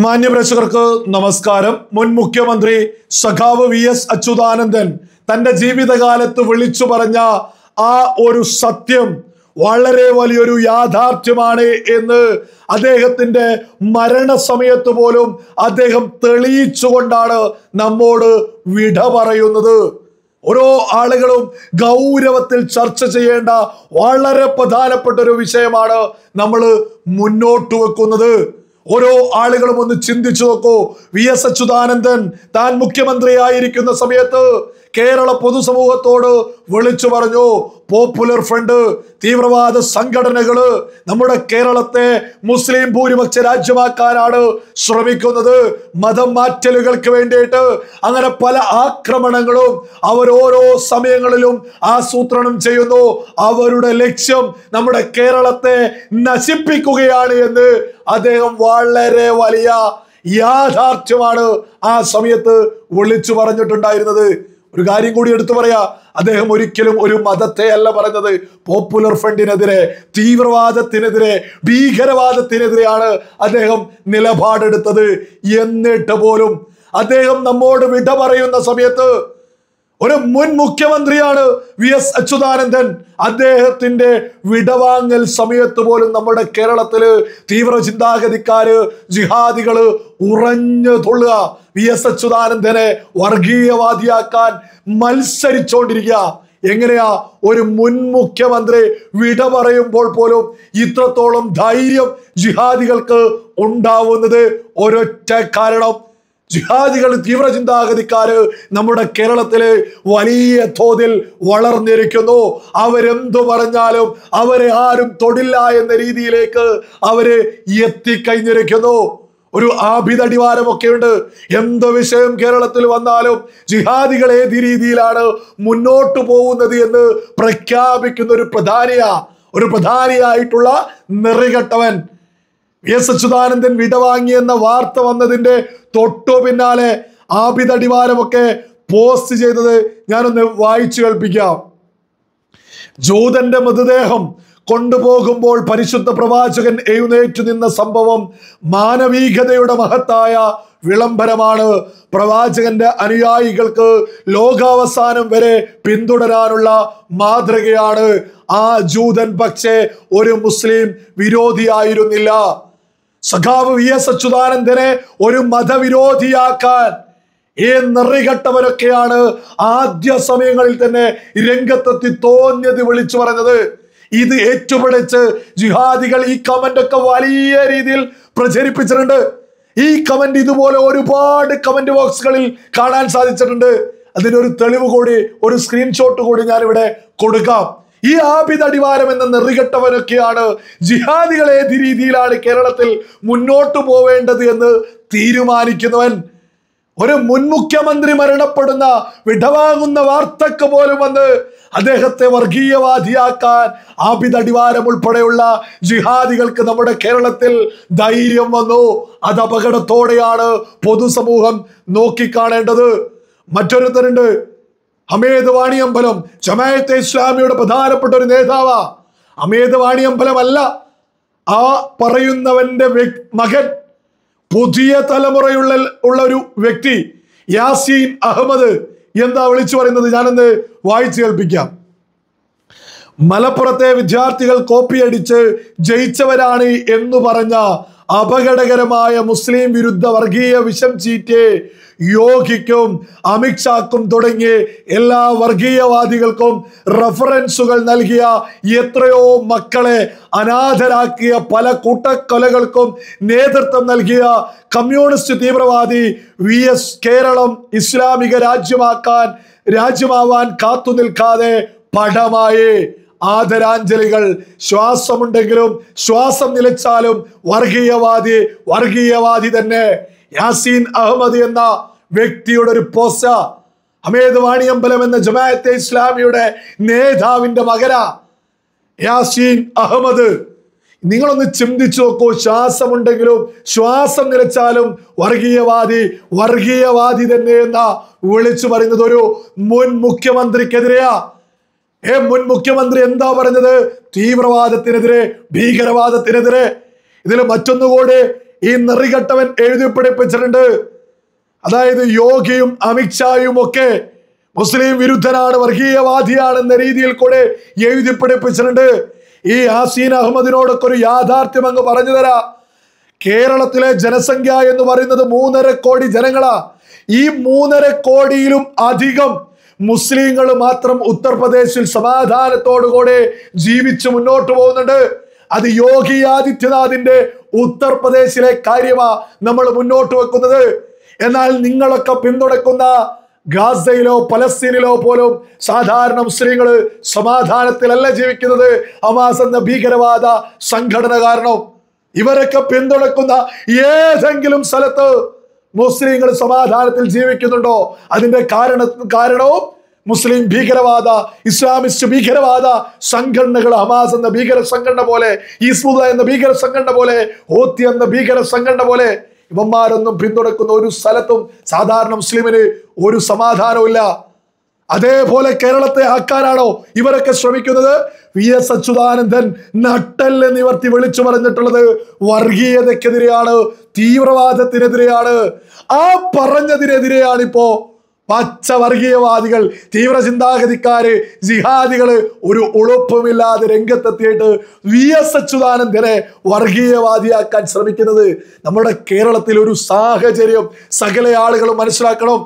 മാന്യപ്രേക്ഷകർക്ക് നമസ്കാരം. മുൻ മുഖ്യമന്ത്രി സഖാവ് VS അച്യുതാനന്ദൻ തന്റെ ജീവിതകാലത്ത് വിളിച്ചു പറഞ്ഞ ആ ഒരു സത്യം വളരെ വലിയൊരു യാഥാർത്ഥ്യമാണ് എന്ന് അദ്ദേഹത്തിന്റെ മരണസമയത്ത് പോലും അദ്ദേഹം തെളിയിച്ചുകൊണ്ടാണ് നമ്മോട് വിട പറയുന്നത്. ഓരോ ആളുകളും ഗൗരവത്തിൽ ചർച്ച ചെയ്യേണ്ട വളരെ പ്രധാനപ്പെട്ട ഒരു വിഷയമാണ് നമ്മൾ മുന്നോട്ട് വെക്കുന്നത്. ഓരോ ആളുകളും ഒന്ന് ചിന്തിച്ചു നോക്കൂ. VS അച്യുതാനന്ദൻ താൻ മുഖ്യമന്ത്രിയായിരിക്കുന്ന സമയത്ത് കേരള പൊതുസമൂഹത്തോട് വിളിച്ചു പറഞ്ഞു, പോപ്പുലർ ഫ്രണ്ട്, തീവ്രവാദ സംഘടനകള് നമ്മുടെ കേരളത്തെ മുസ്ലിം ഭൂരിപക്ഷ രാജ്യമാക്കാനാണ് ശ്രമിക്കുന്നത്, മതം മാറ്റലുകൾക്ക് വേണ്ടിയിട്ട് അങ്ങനെ പല ആക്രമണങ്ങളും അവർ ഓരോ സമയങ്ങളിലും ആസൂത്രണം ചെയ്യുന്നു. അവരുടെ ലക്ഷ്യം നമ്മുടെ കേരളത്തെ നശിപ്പിക്കുകയാണ് എന്ന് അദ്ദേഹം വളരെ വലിയ യാഥാർത്ഥ്യമാണ് ആ സമയത്ത് വിളിച്ചു പറഞ്ഞിട്ടുണ്ടായിരുന്നത്. ഒരു കാര്യം കൂടി എടുത്തു പറയാ, അദ്ദേഹം ഒരിക്കലും ഒരു മതത്തെ അല്ല പറഞ്ഞത്. പോപ്പുലർ ഫ്രണ്ടിനെതിരെ, തീവ്രവാദത്തിനെതിരെ, ഭീകരവാദത്തിനെതിരെയാണ് അദ്ദേഹം നിലപാടെടുത്തത്. എന്നിട്ട് പോലും അദ്ദേഹം നമ്മോട് വിട പറയുന്ന സമയത്ത് ഒരു മുൻ മുഖ്യമന്ത്രിയാണ് VS അച്യുതാനന്ദൻ. അദ്ദേഹത്തിന്റെ വിടവാങ്ങൽ സമയത്ത് പോലും നമ്മുടെ കേരളത്തില് തീവ്ര ചിന്താഗതിക്കാര്, ജിഹാദികള് ഉറഞ്ഞു തുള്ളുക, VS അച്യുതാനന്ദനെ വർഗീയവാദിയാക്കാൻ മത്സരിച്ചുകൊണ്ടിരിക്കുക. എങ്ങനെയാ ഒരു മുൻ മുഖ്യമന്ത്രി വിട പറയുമ്പോൾ പോലും ഇത്രത്തോളം ധൈര്യം ജിഹാദികൾക്ക് ഉണ്ടാവുന്നത്? ഒരൊറ്റ കാരണം, ജിഹാദികൾ, തീവ്ര ചിന്താഗതിക്കാര് നമ്മുടെ കേരളത്തില് വലിയ തോതിൽ വളർന്നിരിക്കുന്നു. അവരെന്തു പറഞ്ഞാലും അവരെ ആരും തൊടില്ല എന്ന രീതിയിലേക്ക് അവര് എത്തിക്കഴിഞ്ഞിരിക്കുന്നു. ഒരു ആഭിതടിവാരമൊക്കെ ഉണ്ട്. എന്ത് വിഷയം കേരളത്തിൽ വന്നാലും ജിഹാദികൾ ഏത് രീതിയിലാണ് മുന്നോട്ട് പോകുന്നത് എന്ന് പ്രഖ്യാപിക്കുന്ന ഒരു പ്രധാനിയായിട്ടുള്ള നെറികെട്ടവൻ. VS അച്യുതാനന്ദൻ വിടവാങ്ങിയെന്ന വാർത്ത വന്നതിന്റെ തൊട്ടു പിന്നാലെ ആഭിതടിവാരമൊക്കെ പോസ്റ്റ് ചെയ്തത് ഞാനൊന്ന് വായിച്ചു കേൾപ്പിക്കാം. ജൂതന്റെ മൃതദേഹം കൊണ്ടുപോകുമ്പോൾ പരിശുദ്ധ പ്രവാചകൻ എഴുന്നേറ്റു നിന്ന സംഭവം മാനവികതയുടെ മഹത്തായ വിളംബരമാണ്. പ്രവാചകന്റെ അനുയായികൾക്ക് ലോകാവസാനം വരെ പിന്തുടരാനുള്ള മാതൃകയാണ്. ആ ജൂതൻ പക്ഷേ ഒരു മുസ്ലിം വിരോധിയായിരുന്നില്ല. സഖാവ് VS അച്യുതാനന്ദനെ ഒരു മതവിരോധിയാക്കാൻ ഈ നെറികെട്ടവരൊക്കെയാണ് ആദ്യ സമയങ്ങളിൽ തന്നെ രംഗത്തെത്തി തോന്നിയത് വിളിച്ചു പറഞ്ഞത്. ഇത് ഏറ്റുപിടിച്ച് ജിഹാദികൾ ഈ കമന്റ് ഒക്കെ വലിയ രീതിയിൽ പ്രചരിപ്പിച്ചിട്ടുണ്ട്. ഈ കമന്റ് ഇതുപോലെ ഒരുപാട് കമന്റ് ബോക്സുകളിൽ കാണാൻ സാധിച്ചിട്ടുണ്ട്. അതിനൊരു തെളിവ് കൂടി, ഒരു സ്ക്രീൻഷോട്ട് കൂടി ഞാനിവിടെ കൊടുക്കാം. ഈ ആഭിതടിവാരം എന്ന നെറികെട്ടവനൊക്കെയാണ് ജിഹാദികൾ ഏത് രീതിയിലാണ് കേരളത്തിൽ മുന്നോട്ട് പോവേണ്ടത് എന്ന് തീരുമാനിക്കുന്നവൻ. ഒരു മുൻ മുഖ്യമന്ത്രി മരണപ്പെടുന്ന, വിടവാങ്ങുന്ന വാർത്തക്ക് പോലും വന്ന് അദ്ദേഹത്തെ വർഗീയവാദിയാക്കാൻ ആഭിതടിവാരം ഉൾപ്പെടെയുള്ള ജിഹാദികൾക്ക് നമ്മുടെ കേരളത്തിൽ ധൈര്യം വന്നു. അത് അപകടത്തോടെയാണ് പൊതുസമൂഹം നോക്കിക്കാണേണ്ടത്. മറ്റൊരുത്തരുണ്ട്, ഹമീദ് വാണിയമ്പലം, ജമാഅത്തെ ഇസ്ലാമിയുടെ പ്രധാനപ്പെട്ട ഒരു നേതാവാ. ഹമീദ് വാണിയമ്പലം അല്ല, ആ പറയുന്നവന്റെ മകൻ, പുതിയ തലമുറയുള്ള ഒരു വ്യക്തി യാസീൻ അഹമ്മദ് എന്താ വിളിച്ചു പറയുന്നത്? ഞാനൊന്ന് വായിച്ചു കേൾപ്പിക്കാം. മലപ്പുറത്തെ വിദ്യാർത്ഥികൾ കോപ്പിയടിച്ച് ജയിച്ചവരാണ് എന്ന് പറഞ്ഞ അപകടകരമായ മുസ്ലിം വിരുദ്ധ വർഗീയ വിഷം ചീറ്റ് യോഗിക്കും, അമിത്ഷാക്കും തുടങ്ങി എല്ലാ വർഗീയവാദികൾക്കും റഫറൻസുകൾ നൽകിയ, എത്രയോ മക്കളെ അനാഥരാക്കിയ, പല കൂട്ടക്കൊലകൾക്കും നേതൃത്വം നൽകിയ കമ്മ്യൂണിസ്റ്റ് തീവ്രവാദി VS കേരളം ഇസ്ലാമിക രാജ്യമാവാൻ കാത്തു നിൽക്കാതെ പടമായി. ആദരാഞ്ജലികൾ. ശ്വാസമുണ്ടെങ്കിലും ശ്വാസം നിലച്ചാലും വർഗീയവാദി തന്നെ. യാസീൻ അഹമ്മദ് എന്ന വ്യക്തിയുടെ ഒരു പോസ്റ്റ്, ഹമീദ് വാണിയമ്പലം എന്ന ജമാഅത്തെ ഇസ്ലാമിയുടെ നേതാവിന്റെ മകനാ യാസീൻ അഹമ്മദ്. നിങ്ങളൊന്ന് ചിന്തിച്ചു നോക്കൂ. ശ്വാസമുണ്ടെങ്കിലും ശ്വാസം നിലച്ചാലും വർഗീയവാദി തന്നെ എന്ന വിളിച്ചു പറയുന്നത് ഒരു മുൻ മുഖ്യമന്ത്രിക്കെതിരെയാ. മുൻ മുഖ്യമന്ത്രി എന്താ പറഞ്ഞത്? തീവ്രവാദത്തിനെതിരെ, ഭീകരവാദത്തിനെതിരെ. ഇതിൽ മറ്റൊന്നുകൂടി ഈ നെറികെട്ടവൻ എഴുതി പിടിപ്പിച്ചിട്ടുണ്ട്. അതായത് യോഗിയും അമിത്ഷായും ഒക്കെ മുസ്ലിം വിരുദ്ധനാണ്, വർഗീയവാദിയാണ് എന്ന രീതിയിൽ കൂടെ എഴുതി പിടിപ്പിച്ചിട്ടുണ്ട്. ഈ യാസീൻ അഹമ്മദിനോടൊക്കെ ഒരു യാഥാർത്ഥ്യം അങ്ങ് പറഞ്ഞു തരാ. കേരളത്തിലെ ജനസംഖ്യ എന്ന് പറയുന്നത് 3.5 കോടി ജനങ്ങളാ. ഈ 3.5 കോടിയിലും അധികം മുസ്ലിങ്ങൾ മാത്രം ഉത്തർപ്രദേശിൽ സമാധാനത്തോടുകൂടെ ജീവിച്ചു മുന്നോട്ട് പോകുന്നുണ്ട്. അത് യോഗി ആദിത്യനാഥിന്റെ ഉത്തർപ്രദേശിലെ കാര്യമാ നമ്മൾ മുന്നോട്ട് വെക്കുന്നത്. എന്നാൽ നിങ്ങളൊക്കെ പിന്തുണക്കുന്ന ഗാസയിലോ പലസ്തീനിലോ പോലും സാധാരണ മുസ്ലിങ്ങൾ സമാധാനത്തിലല്ല ജീവിക്കുന്നത്. ഹമാസ് എന്ന ഭീകരവാദ സംഘടന കാരണം. ഇവരൊക്കെ പിന്തുണക്കുന്ന ഏതെങ്കിലും സ്ഥലത്ത് മുസ്ലിങ്ങൾ സമാധാനത്തിൽ ജീവിക്കുന്നുണ്ടോ? അതിന്റെ കാരണവും മുസ്ലിം ഭീകരവാദ ഇസ്ലാമിസ്റ്റ് ഭീകരവാദ സംഘടനകൾ, ഹമാസ് എന്ന ഭീകര സംഘടന പോലെ, ഹിസ്ബുള്ള എന്ന ഭീകര സംഘടന പോലെ, ഹൂത്തി എന്ന ഭീകര സംഘടന പോലെ ഇവന്മാരൊന്നും പിന്തുണക്കുന്ന ഒരു സ്ഥലത്തും സാധാരണ മുസ്ലിമിന് ഒരു സമാധാനമില്ല. അതേപോലെ കേരളത്തെ ആക്കാനാണോ ഇവരൊക്കെ ശ്രമിക്കുന്നത്? VS അച്യുതാനന്ദൻ നട്ടെല്ല് നിവർത്തി വിളിച്ചു പറഞ്ഞിട്ടുള്ളത് വർഗീയതക്കെതിരെയാണ്, തീവ്രവാദത്തിനെതിരെയാണ്. ആ പറഞ്ഞതിനെതിരെയാണ് ഇപ്പോ പച്ച വർഗീയവാദികൾ, തീവ്ര ചിന്താഗതിക്കാര്, ജിഹാദികള് ഒരു ഉളുപ്പുമില്ലാതെ രംഗത്തെത്തിയിട്ട് VS അച്യുതാനന്ദനെ വർഗീയവാദിയാക്കാൻ ശ്രമിക്കുന്നത്. നമ്മുടെ കേരളത്തിൽ ഒരു സാഹചര്യം സകല ആളുകളും മനസ്സിലാക്കണം.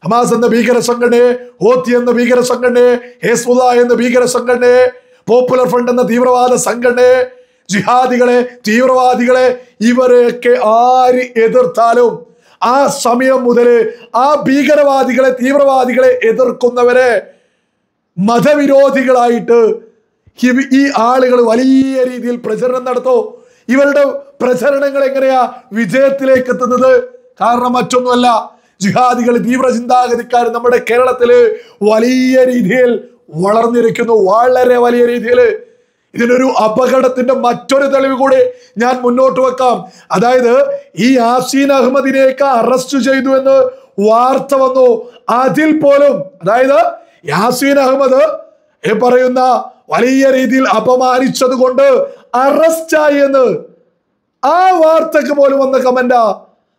ഹമാസ് എന്ന ഭീകര സംഘടനയെ, ഹൂത്തി എന്ന ഭീകര സംഘടനയെ, ഹിസ്ബുള്ള എന്ന ഭീകര സംഘടനയെ, പോപ്പുലർ ഫ്രണ്ട് എന്ന തീവ്രവാദ സംഘടനയെ, ജിഹാദികളെ, തീവ്രവാദികളെ, ഇവരെയൊക്കെ ആര് എതിർത്താലും ആ സമയം മുതൽ ആ ഭീകരവാദികളെ, തീവ്രവാദികളെ എതിർക്കുന്നവരെ മതവിരോധികളായിട്ട് ഈ ആളുകൾ വലിയ രീതിയിൽ പ്രചരണം നടത്തും. ഇവരുടെ പ്രചരണങ്ങൾ എങ്ങനെയാ വിജയത്തിലേക്ക് എത്തുന്നത്? കാരണം മറ്റൊന്നുമല്ല, ജിഹാദികൾ, തീവ്ര ചിന്താഗതിക്കാർ നമ്മുടെ കേരളത്തില് വലിയ രീതിയിൽ വളർന്നിരിക്കുന്നു, വളരെ വലിയ രീതിയിൽ. ഇതിനൊരു അപകടത്തിന്റെ മറ്റൊരു തെളിവ് കൂടി ഞാൻ മുന്നോട്ട് വെക്കാം. അതായത് ഈ യാസീൻ അഹമ്മദിനെയൊക്കെ അറസ്റ്റ് ചെയ്തു എന്ന് വാർത്ത വന്നു. അതിൽ പോലും, അതായത് യാസീൻ അഹമ്മദ് പറയുന്ന വലിയ രീതിയിൽ അപമാനിച്ചത് കൊണ്ട് അറസ്റ്റായി എന്ന് ആ വാർത്തക്ക് പോലും വന്ന കമന്റാ.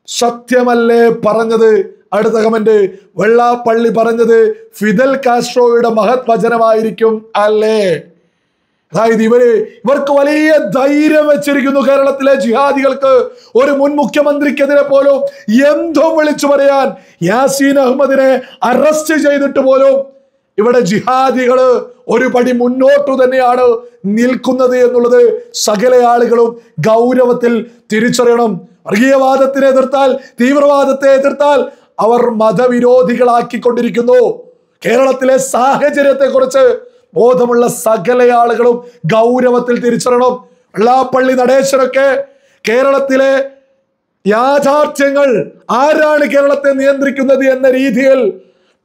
സത്യമല്ലേ പറഞ്ഞത്? അടുത്ത കമന്റ്, വെള്ളാപ്പള്ളി പറഞ്ഞത് ഫിദൽ കാസ്ട്രോയുടെ മഹത് വചനമായിരിക്കും അല്ലേ? അതായത് ഇവർക്ക് വലിയ ധൈര്യം വെച്ചിരിക്കുന്നു. കേരളത്തിലെ ജിഹാദികൾക്ക് ഒരു മുൻ മുഖ്യമന്ത്രിക്കെതിരെ പോലും എന്തും വിളിച്ചു പറയാൻ. യാസീൻ അഹമ്മദിനെ അറസ്റ്റ് ചെയ്തിട്ട് പോലും ഇവിടെ ജിഹാദികള് ഒരു പടി മുന്നോട്ടു തന്നെയാണ് നിൽക്കുന്നത് എന്നുള്ളത് സകല ആളുകളും ഗൗരവത്തിൽ തിരിച്ചറിയണം. വർഗീയവാദത്തിനെ എതിർത്താൽ, തീവ്രവാദത്തെ എതിർത്താൽ അവർ മതവിരോധികളാക്കിക്കൊണ്ടിരിക്കുന്നു. കേരളത്തിലെ സാഹചര്യത്തെ കുറിച്ച് ബോധമുള്ള സകല ആളുകളും ഗൗരവത്തിൽ തിരിച്ചറിയണം. വെള്ളാപ്പള്ളി നടേശനൊക്കെ കേരളത്തിലെ യാഥാർത്ഥ്യങ്ങൾ, ആരാണ് കേരളത്തെ നിയന്ത്രിക്കുന്നത് എന്ന രീതിയിൽ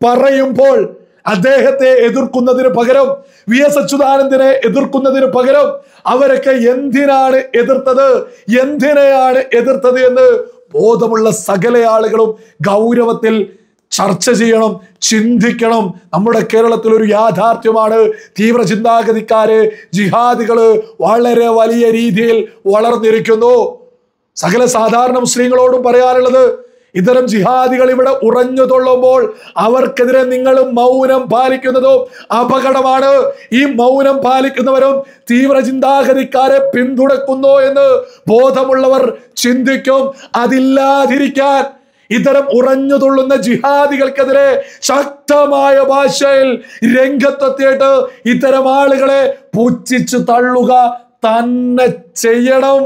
പറയുമ്പോൾ അദ്ദേഹത്തെ എതിർക്കുന്നതിന് പകരം, VS അച്യുതാനന്ദനെ എതിർക്കുന്നതിന് പകരം അവരൊക്കെ എന്തിനാണ് എതിർത്തത് എന്ന് ബോധമുള്ള സകല ആളുകളും ഗൗരവത്തിൽ ചർച്ച ചെയ്യണം, ചിന്തിക്കണം. നമ്മുടെ കേരളത്തിൽ ഒരു യാഥാർത്ഥ്യമാണ്, തീവ്ര ചിന്താഗതിക്കാര്, ജിഹാദികള് വളരെ വലിയ രീതിയിൽ വളർന്നിരിക്കുന്നു. സകല സാധാരണ മുസ്ലിങ്ങളോടും പറയാനുള്ളത്, ഇത്തരം ജിഹാദികൾ ഇവിടെ ഉറഞ്ഞു തൊള്ളുമ്പോൾ അവർക്കെതിരെ നിങ്ങൾ മൗനം പാലിക്കുന്നതും അപകടമാണ്. ഈ മൗനം പാലിക്കുന്നവരും തീവ്ര ചിന്താഗതിക്കാരെ പിന്തുണക്കുന്നു എന്ന് ബോധമുള്ളവർ ചിന്തിക്കും. അതില്ലാതിരിക്കാൻ ഇത്തരം ഉറഞ്ഞു തുള്ളുന്ന ജിഹാദികൾക്കെതിരെ ശക്തമായ ഭാഷയിൽ രംഗത്തെത്തിയിട്ട് ഇത്തരം ആളുകളെ പുച്ഛിച്ചു തള്ളുക തന്നെ ചെയ്യണം.